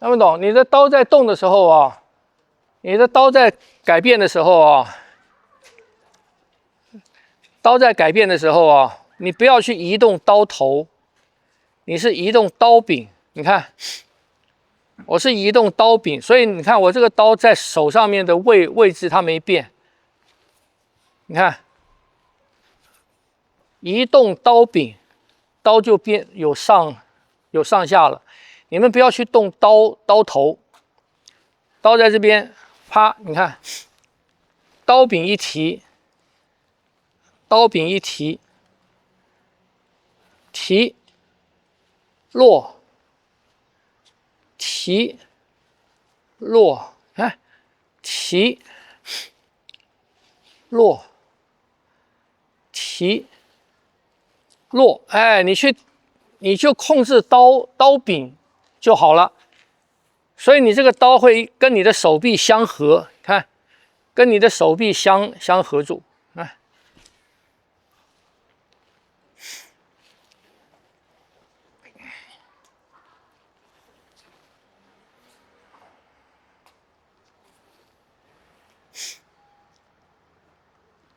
听不懂？你的刀在动的时候啊，你的刀在改变的时候啊，你不要去移动刀头，你是移动刀柄。你看，我是移动刀柄，所以你看我这个刀在手上面的位置它没变。你看，移动刀柄，刀就变有上下了。你们不要去动刀头，刀在这边，啪，你看，刀柄一提，提落，提落，哎，提落，提落，哎，你就控制刀柄就好了。所以你这个刀会跟你的手臂相合，看，跟你的手臂相合住，哎。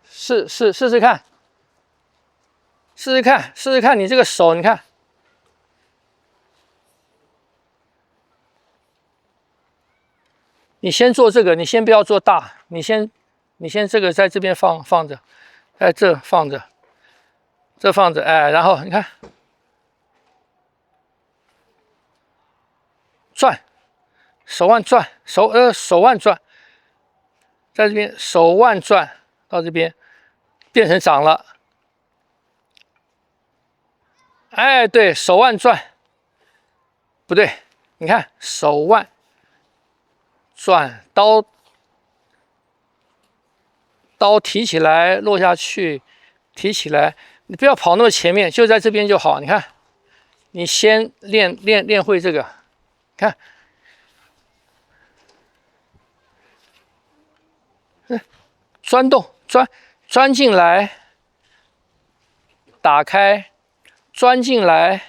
试试看，试试看，你这个手，你看，你先做这个，你先不要做大，你先这个在这边放着，在这放着，这放着，哎，然后你看，转，手腕转，手腕转，在这边手腕转到这边，变成掌了。哎，对，手腕转，不对，你看手腕转，刀提起来落下去，提起来，你不要跑那么前面，就在这边就好。你看，你先练会这个，看，钻洞，钻进来，打开，钻进来，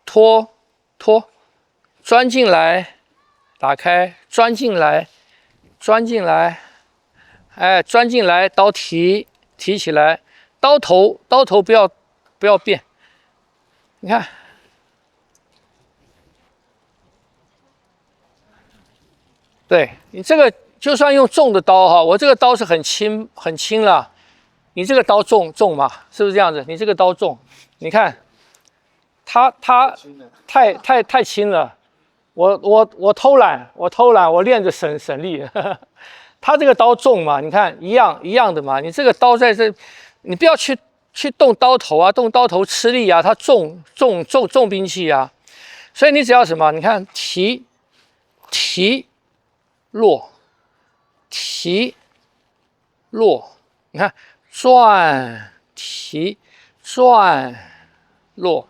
拖，钻进来，打开，钻进来，哎，钻进来，刀提起来，刀头不要变，你看，对你这个就算用重的刀哈，我这个刀是很轻了，你这个刀重嘛，是不是这样子？你这个刀重，你看，它太轻了，我偷懒，我练着省力。他这个刀重嘛，你看一样的嘛。你这个刀在这，你不要去动刀头啊，动刀头吃力啊，它重兵器啊。所以你只要什么？你看提落，你看转提转落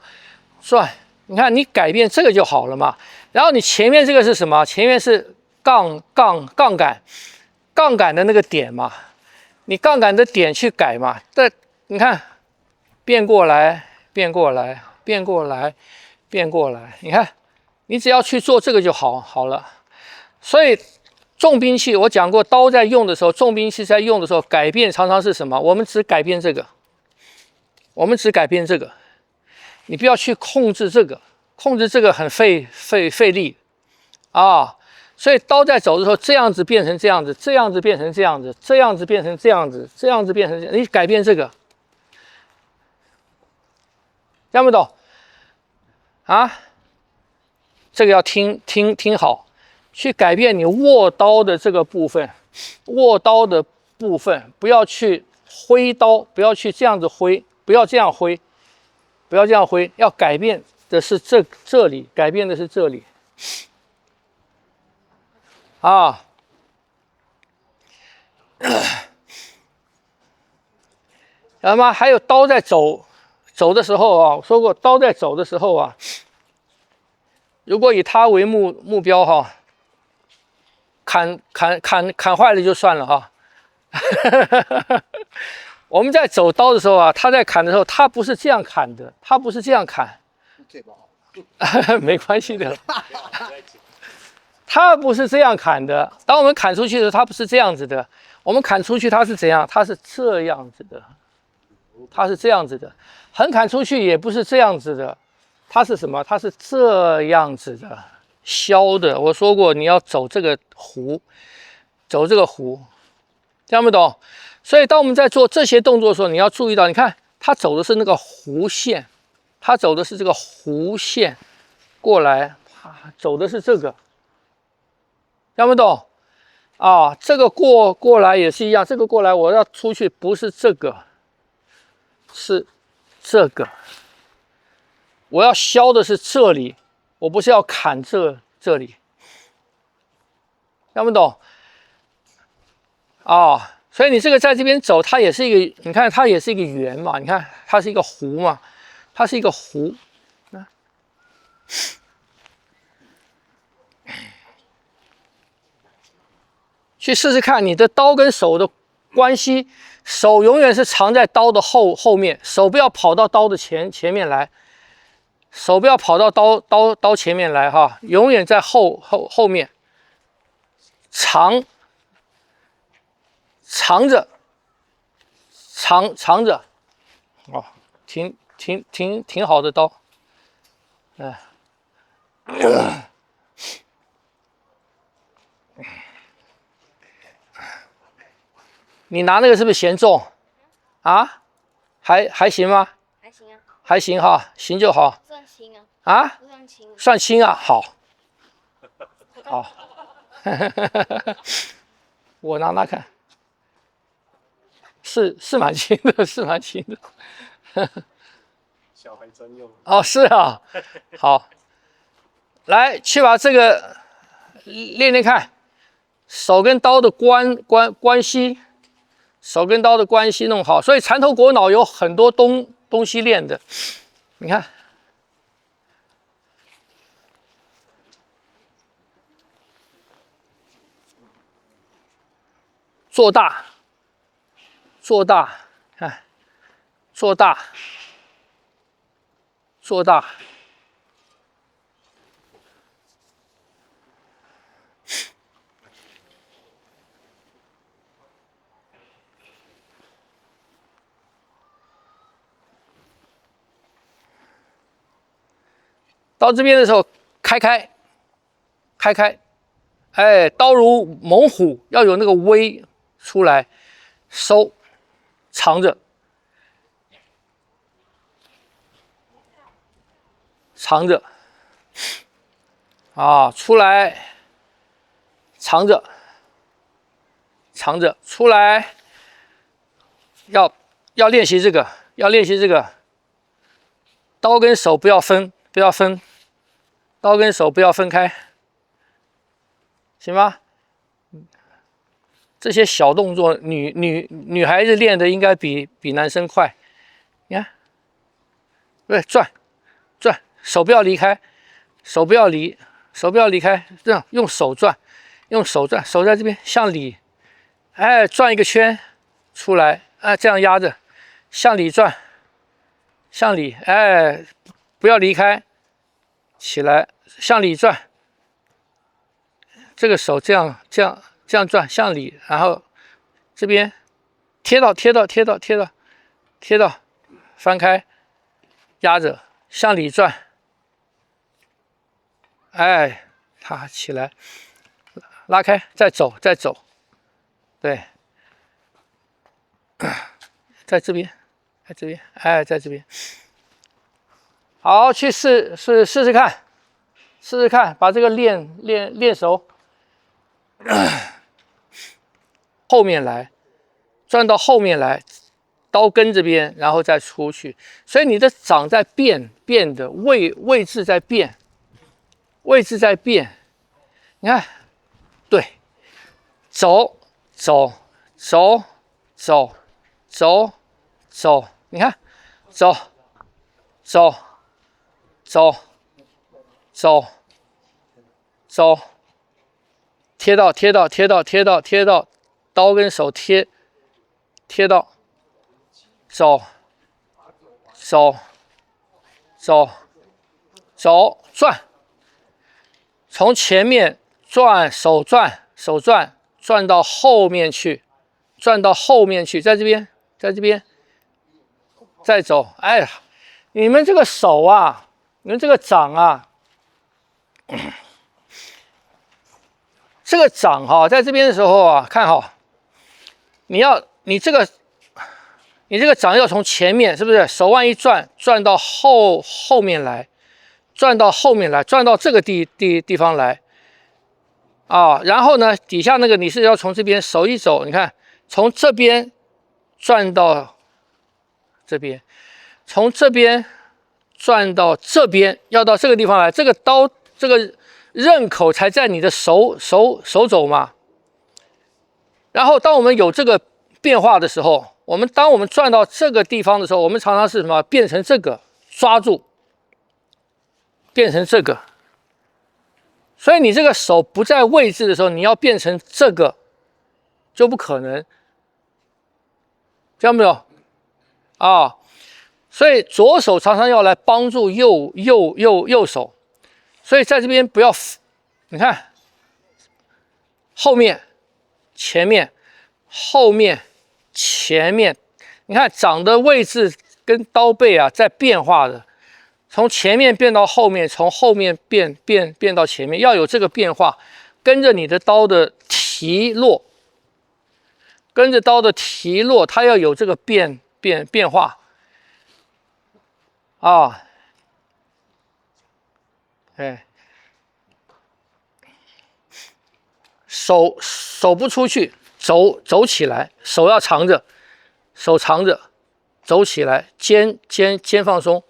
转，你看你改变这个就好了嘛。然后你前面这个是什么？前面是杠杆的那个点嘛，你杠杆的点去改嘛。这你看，变过来，你看，你只要去做这个就好了。所以重兵器我讲过，刀在用的时候，重兵器在用的时候，改变常常是什么？我们只改变这个，你不要去控制这个很费力啊。所以刀在走的时候，这样子变成这样子，这样子变成这样子，这样子变成这样子，这样子变成这样，你改变这个，听不懂啊？这个要听好，去改变你握刀的这个部分，不要去挥刀，不要去这样子挥，不要这样挥，要改变的是这里，改变的是这里。啊，然后嘛，还有刀在走的时候啊，我说过，刀在走的时候啊，如果以它为目标哈，砍坏了就算了哈。我们在走刀的时候啊，他在砍的时候，他不是这样砍的，他不是这样砍，没关系的。它不是这样砍的。当我们砍出去的时候，它不是这样子的。我们砍出去，它是怎样？它是这样子的，它是这样子的。横砍出去也不是这样子的，它是什么？它是这样子的，削的。我说过，你要走这个弧，走这个弧，听不懂？所以当我们在做这些动作的时候，你要注意到，你看它走的是那个弧线，它走的是这个弧线过来，走的是这个。听不懂啊？这个过来也是一样，这个过来我要出去不是这个，是这个。我要削的是这里，我不是要砍这里。听不懂啊？所以你这个在这边走，它也是一个，你看它也是一个圆嘛，你看它是一个弧嘛，它是一个弧。去试试看你的刀跟手的关系，手永远是藏在刀的后面，手不要跑到刀的前面来，手不要跑到刀前面来哈，永远在后面，藏着，藏着，哦，挺好的刀，你拿那个是不是嫌重啊？还行吗？还行啊，还行哈，行就好。算轻啊。啊？算轻。算轻啊，好。好。我拿看，是蛮轻的，是蛮轻的。小孩专用。哦，是啊。好，来去把这个练看，手跟刀的关系。手跟刀的关系弄好，所以缠头裹脑有很多东西练的。你看，做大，看，做大，到这边的时候，开，哎，刀如猛虎，要有那个威出来，收，藏着，啊，出来，藏着，出来，要练习这个，刀跟手不要分，刀跟手不要分开，行吗？这些小动作，女孩子练的应该比男生快。你看，对，转，手不要离开，手不要离开，这样用手转，手在这边向里，哎，转一个圈出来，哎，这样压着，向里转，哎，不要离开，起来，向里转，这个手这样转向里，然后这边贴到，翻开，压着向里转，哎，它起来，拉开，再走，对，在这边，哎，在这边，好，去试试看，把这个练熟。后面来，转到后面来，刀根这边，然后再出去。所以你的掌在变的位置在变，你看，对，走，你看，走。贴到，刀跟手贴到，走，转，从前面转，手转，手转，转到后面去，转到后面去，在这边，在这边，再走。哎呀，你们这个手啊，你们这个掌啊，这个掌哈，在这边的时候啊，看哈，你这个掌要从前面，是不是？手腕一转，转到后面来，转到后面来，转到这个地方来。啊，然后呢，底下那个你是要从这边手一走，你看，从这边转到这边，从这边转到这边，要到这个地方来，这个刀这个刃口才在你的手肘嘛。然后当我们有这个变化的时候，当我们转到这个地方的时候，我们常常是什么？变成这个抓住，变成这个。所以你这个手不在位置的时候，你要变成这个就不可能，这样没有？啊，所以左手常常要来帮助右手，所以在这边不要，你看后面、前面、后面、前面，你看掌的位置跟刀背啊在变化的。从前面变到后面，从后面变到前面，要有这个变化，跟着你的刀的提落，跟着刀的提落，它要有这个变化啊，哎，手不出去，走起来，手要长着，手长着，走起来，肩放松。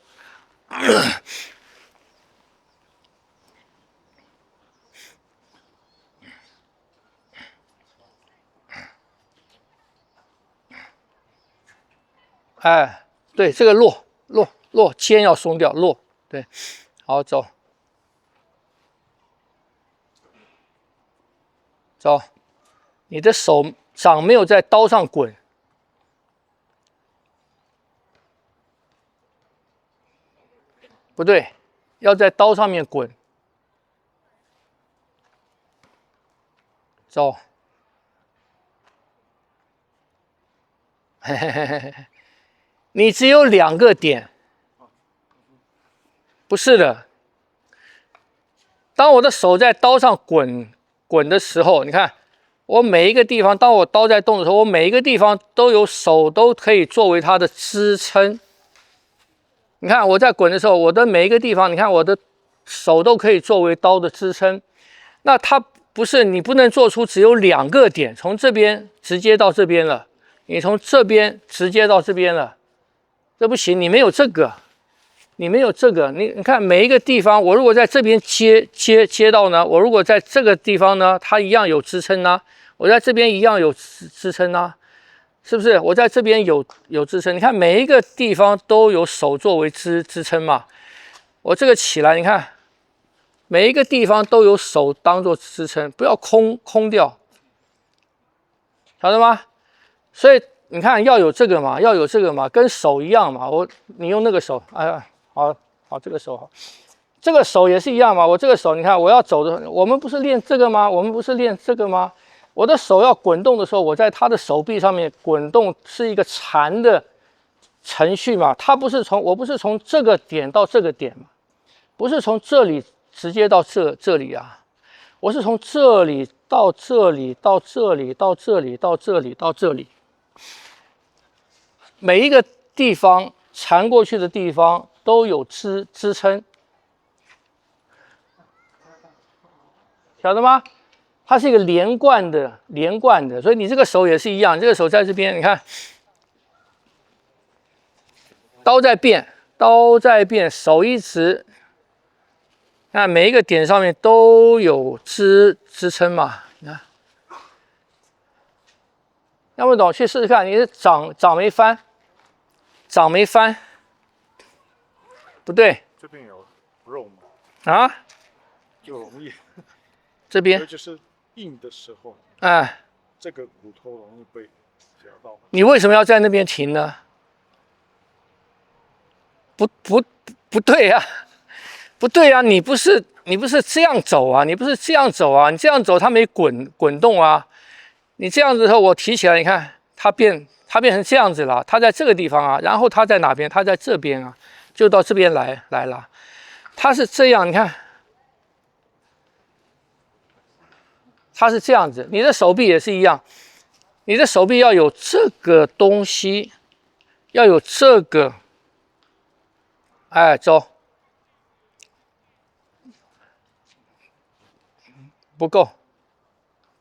哎，对，这个落，肩要松掉，落，对，好走，走，你的手掌没有在刀上滚，不对，要在刀上面滚，走，嘿嘿嘿嘿嘿。你只有2个点，不是的。当我的手在刀上滚的时候，你看我每一个地方，当我刀在动的时候，我每一个地方都有手都可以作为它的支撑。你看我在滚的时候，我的每一个地方，你看我的手都可以作为刀的支撑。那它不是你不能做出只有2个点，从这边直接到这边了，你从这边直接到这边了。这不行，你没有这个，你没有这个，你看每一个地方，我如果在这边接到呢，我如果在这个地方呢，它一样有支撑呢，我在这边一样有支撑呢，是不是？我在这边有支撑，你看每一个地方都有手作为支撑嘛。我这个起来，你看每一个地方都有手当做支撑，不要空掉，晓得吗？所以。你看要有这个嘛，要有这个嘛，跟手一样嘛。你用那个手，哎呀，好，这个手好，这个手也是一样嘛。我这个手，你看我要走的，我们不是练这个吗？我们不是练这个吗？我的手要滚动的时候，我在他的手臂上面滚动是一个缠的程序嘛。我不是从这个点到这个点嘛，不是从这里直接到这里啊，我是从这里到这里到这里到这里到这里到这里。每一个地方缠过去的地方都有支撑，晓得吗？它是一个连贯的，所以你这个手也是一样，这个手在这边，你看，刀在变，手一直，那每一个点上面都有支撑嘛，你看，要不懂去试试看，你的掌没翻。掌没翻，不对，这边有肉吗？啊，就容易。这边就是硬的时候，哎，这个骨头容易被夹到。你为什么要在那边停呢？不对呀、不对啊，你不是这样走啊，你不是这样走啊，你这样走它没滚动啊。你这样子的时候，我提起来，你看它变成这样子了，它在这个地方啊，然后它在哪边？它在这边啊，就到这边来了。它是这样，你看，它是这样子。你的手臂也是一样，你的手臂要有这个东西，要有这个，哎，走，不够，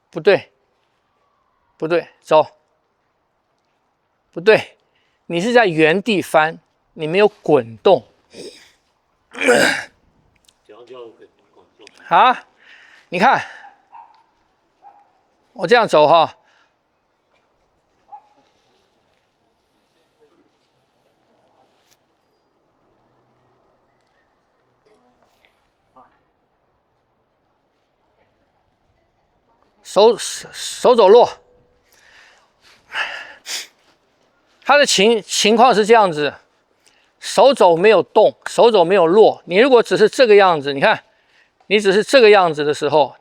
不对，不对，走，不对，你是在原地翻，你没有滚动。啊，你看，我这样走哈，手走落，它的情况是这样子，手肘没有动，手肘没有落。你如果只是这个样子，你看，你只是这个样子的时候，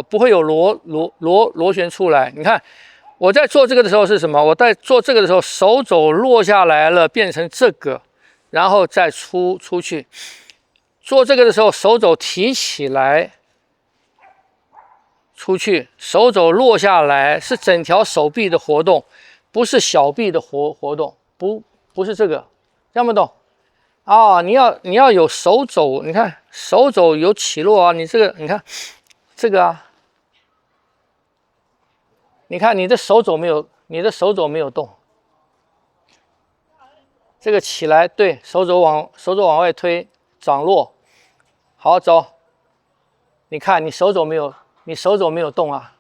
不会有螺旋出来。你看，我在做这个的时候是什么？我在做这个的时候，手肘落下来了，变成这个，然后再出去。做这个的时候，手肘提起来。出去，手肘落下来，是整条手臂的活动，不是小臂的活动，不是这个，听不懂？啊，你要有手肘，你看手肘有起落啊，你这个你看这个啊，你看你的手肘没有动，这个起来，对，手肘往外推，掌落，好走，你看你手肘没有动啊，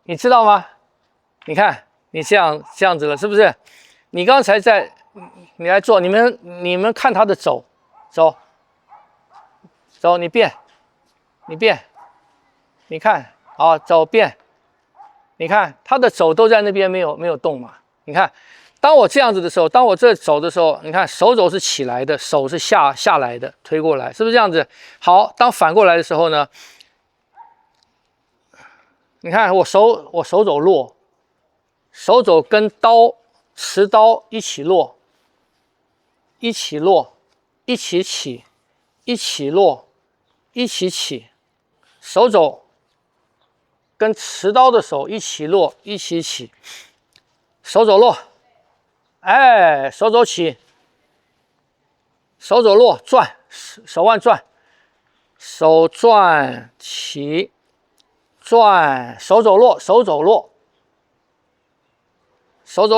你知道吗？你看你这样子了，是不是？你刚才你来做，你们看他的走，你变，你看，好走变，你看他的手都在那边没有动嘛？你看，当我这样子的时候，当我这走的时候，你看手肘是起来的，手是下来的，推过来，是不是这样子？好，当反过来的时候呢？你看我手肘落，手肘跟持刀一起落，一起起，一起落，一起起，手肘跟持刀的手一起落，一起起，手肘落，哎，手肘起，手肘落，转，手腕转，手转起。转，手肘落，手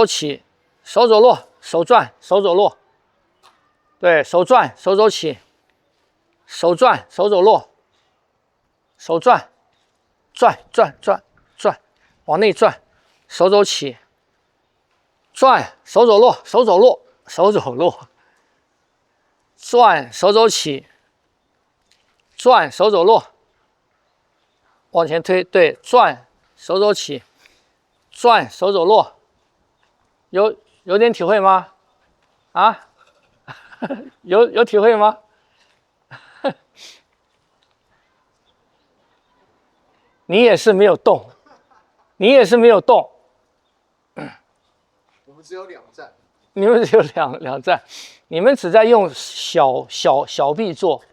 起，手肘落，手转，手肘落，对手转，手肘起，手转，手肘落，手转，转，往内转，手肘起，转，手肘落，转，手肘起，转，手肘落。往前推，对，转，手肘起，转，手肘落，有点体会吗？啊，有体会吗？你也是没有动，我们只有2站，你们只有两站，你们只在用小臂做，